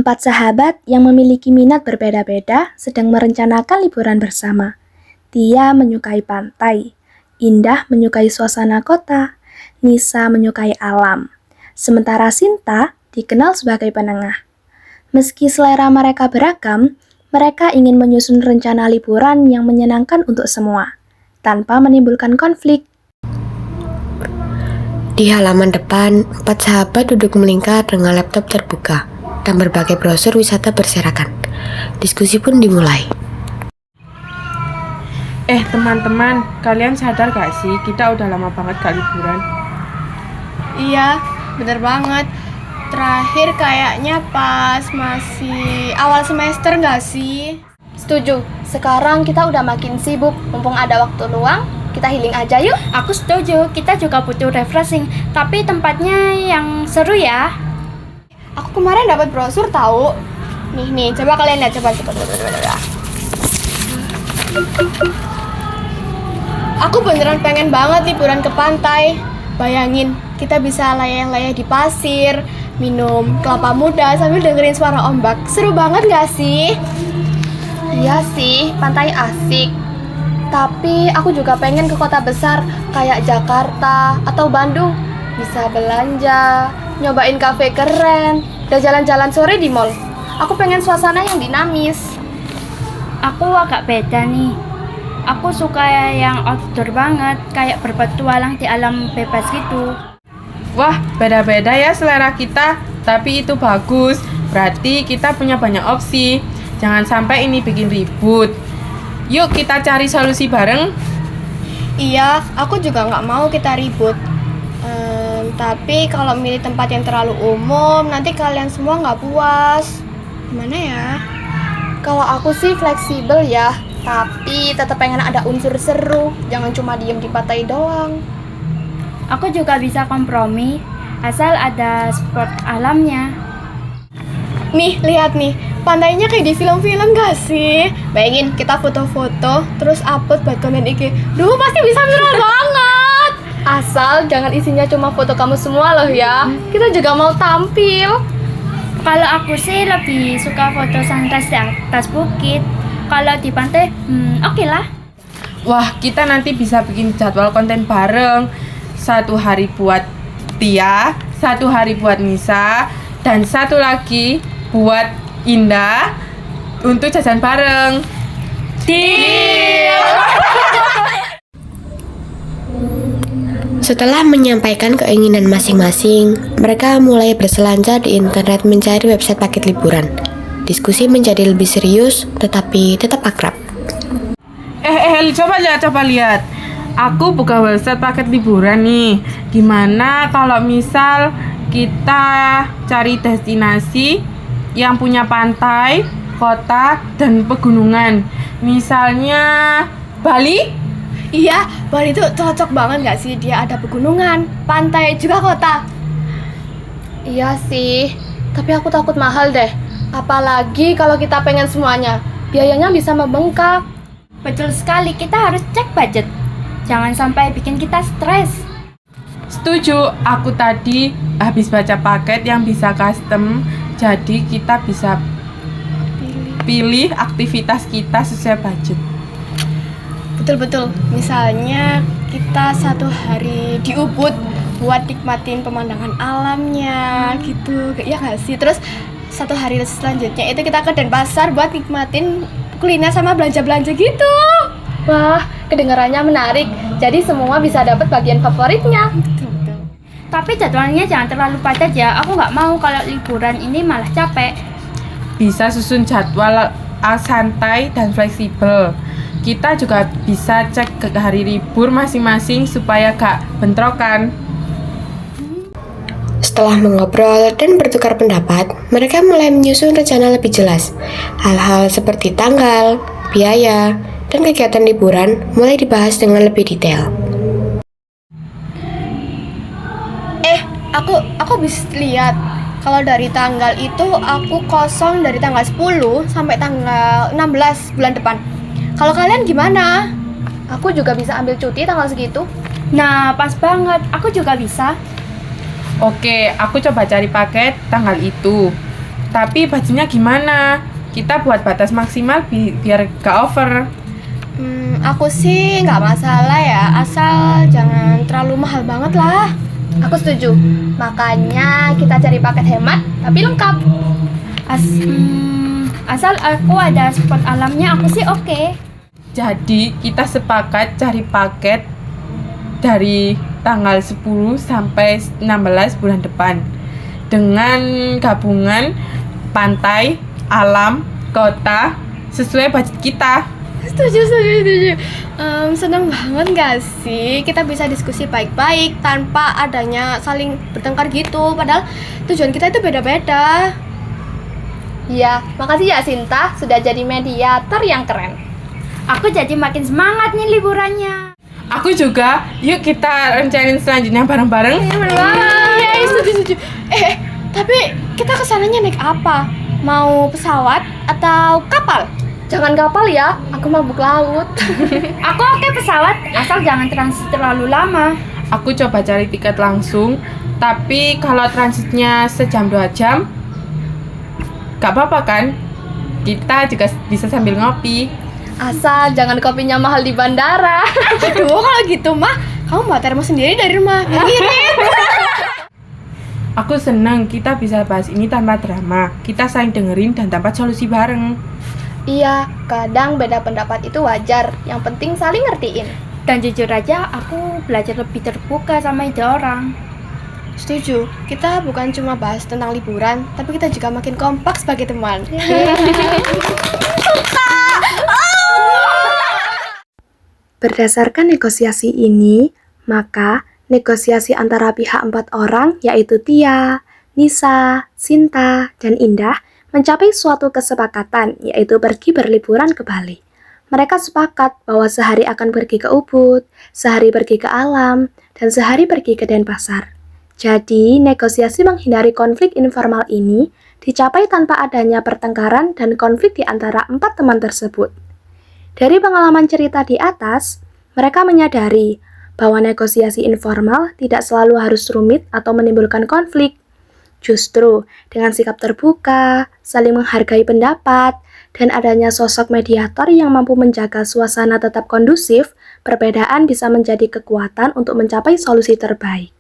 Empat sahabat yang memiliki minat berbeda-beda sedang merencanakan liburan bersama. Tia menyukai pantai, Indah menyukai suasana kota, Nisa menyukai alam. Sementara Sinta dikenal sebagai penengah. Meski selera mereka beragam, mereka ingin menyusun rencana liburan yang menyenangkan untuk semua, tanpa menimbulkan konflik. Di halaman depan, empat sahabat duduk melingkar dengan laptop terbuka dan berbagai brosur wisata berserakan. Diskusi pun dimulai. Teman-teman, kalian sadar gak sih kita udah lama banget gak liburan? Iya, bener banget. Terakhir kayaknya pas masih awal semester gak sih? Setuju, sekarang kita udah makin sibuk, mumpung ada waktu luang, kita healing aja yuk. Aku setuju, kita juga butuh refreshing, tapi tempatnya yang seru ya. Aku kemarin dapat brosur tahu. Nih, coba kalian lihat, coba. Aku beneran pengen banget liburan ke pantai. Bayangin, kita bisa layang-layang di pasir, minum kelapa muda sambil dengerin suara ombak. Seru banget gak sih? Iya sih, pantai asik. Tapi aku juga pengen ke kota besar kayak Jakarta atau Bandung. Bisa belanja, nyobain kafe keren, dan jalan-jalan sore di mall. Aku pengen suasana yang dinamis. Aku agak beda nih. Aku suka yang outdoor banget, kayak berpetualang di alam bebas gitu. Wah, beda-beda ya selera kita, tapi itu bagus. Berarti kita punya banyak opsi. Jangan sampai ini bikin ribut. Yuk kita cari solusi bareng. Iya, aku juga nggak mau kita ribut. Tapi kalau milih tempat yang terlalu umum, nanti kalian semua nggak puas. Gimana ya? Kalau aku sih fleksibel ya, tapi tetap pengen ada unsur seru. Jangan cuma diem di pantai doang. Aku juga bisa kompromi, asal ada sport alamnya. Nih, lihat nih. Pantainya kayak di film-film gak sih? Bayangin kita foto-foto, terus upload buat konten IG. Duh, pasti bisa viral banget. Asal jangan isinya cuma foto kamu semua loh ya. Kita juga mau tampil. Kalau aku sih lebih suka foto sunrise di atas bukit. Kalau di pantai, oke lah. Wah, kita nanti bisa bikin jadwal konten bareng. 1 hari buat Tia, 1 hari buat Nisa, dan 1 lagi buat Indah untuk jajan bareng. Deal! Setelah menyampaikan keinginan masing-masing, mereka mulai berselancar di internet mencari website paket liburan. Diskusi menjadi lebih serius, tetapi tetap akrab. Coba lihat. Aku buka website paket liburan nih. Gimana kalau misal kita cari destinasi yang punya pantai, kota, dan pegunungan? Misalnya Bali? Iya, Bali itu cocok banget gak sih? Dia ada pegunungan, pantai, juga kota. Iya sih, tapi aku takut mahal deh. Apalagi kalau kita pengen semuanya, biayanya bisa membengkak. Betul sekali, kita harus cek budget. Jangan sampai bikin kita stres. Setuju, aku tadi habis baca paket yang bisa custom, jadi kita bisa pilih aktivitas kita sesuai budget. Betul. Misalnya kita 1 hari di Ubud buat nikmatin pemandangan alamnya gitu. Ya gak sih? Terus 1 hari selanjutnya itu kita ke Denpasar buat nikmatin kuliner sama belanja-belanja gitu. Wah, kedengarannya menarik. Jadi semua bisa dapat bagian favoritnya. Betul. Tapi jadwalnya jangan terlalu padat ya. Aku nggak mau kalau liburan ini malah capek. Bisa susun jadwal santai dan fleksibel. Kita juga bisa cek ke hari libur masing-masing supaya gak bentrokan. Setelah mengobrol dan bertukar pendapat, mereka mulai menyusun rencana lebih jelas. Hal-hal seperti tanggal, biaya, dan kegiatan liburan mulai dibahas dengan lebih detail. Aku bisa lihat kalau dari tanggal itu aku kosong dari tanggal 10 sampai tanggal 16 bulan depan. Kalau kalian gimana? Aku juga bisa ambil cuti tanggal segitu. Nah, pas banget. Aku juga bisa. Oke, aku coba cari paket tanggal itu. Tapi budgetnya gimana? Kita buat batas maksimal biar gak over. Aku sih nggak masalah ya, asal jangan terlalu mahal banget lah. Aku setuju. Makanya kita cari paket hemat tapi lengkap. Asal aku ada spot alamnya, aku sih oke. Jadi kita sepakat cari paket dari tanggal 10 sampai 16 bulan depan dengan gabungan pantai, alam, kota sesuai budget kita. Setuju. Seneng banget gak sih kita bisa diskusi baik-baik tanpa adanya saling bertengkar gitu. Padahal tujuan kita itu beda-beda. Iya, makasih ya Sinta sudah jadi mediator yang keren. Aku jadi makin semangat nih liburannya. Aku juga, yuk kita rencanain selanjutnya bareng-bareng. Iya, setuju. Tapi kita kesananya naik apa? Mau pesawat atau kapal? Jangan kapal ya, aku mabuk laut. Aku oke pesawat, asal jangan transit terlalu lama. Aku coba cari tiket langsung, tapi kalau transitnya sejam 2 jam, gak apa-apa kan? Kita juga bisa sambil ngopi. Asal jangan kopinya mahal di bandara. Aduh, kalau gitu mah kamu bawa termos sendiri dari rumah. Ngirit. Aku seneng kita bisa bahas ini tanpa drama. Kita saling dengerin dan dapat solusi bareng. Iya, kadang beda pendapat itu wajar. Yang penting saling ngertiin. Dan jujur aja, aku belajar lebih terbuka sama ide orang. Setuju, kita bukan cuma bahas tentang liburan, tapi kita juga makin kompak sebagai teman. Berdasarkan negosiasi ini, maka negosiasi antara pihak 4 orang, yaitu Tia, Nisa, Sinta, dan Indah, mencapai suatu kesepakatan, yaitu pergi berliburan ke Bali. Mereka sepakat bahwa sehari akan pergi ke Ubud, sehari pergi ke alam, dan sehari pergi ke Denpasar. Jadi, negosiasi menghindari konflik informal ini dicapai tanpa adanya pertengkaran dan konflik di antara 4 teman tersebut. Dari pengalaman cerita di atas, mereka menyadari bahwa negosiasi informal tidak selalu harus rumit atau menimbulkan konflik. Justru, dengan sikap terbuka, saling menghargai pendapat, dan adanya sosok mediator yang mampu menjaga suasana tetap kondusif, perbedaan bisa menjadi kekuatan untuk mencapai solusi terbaik.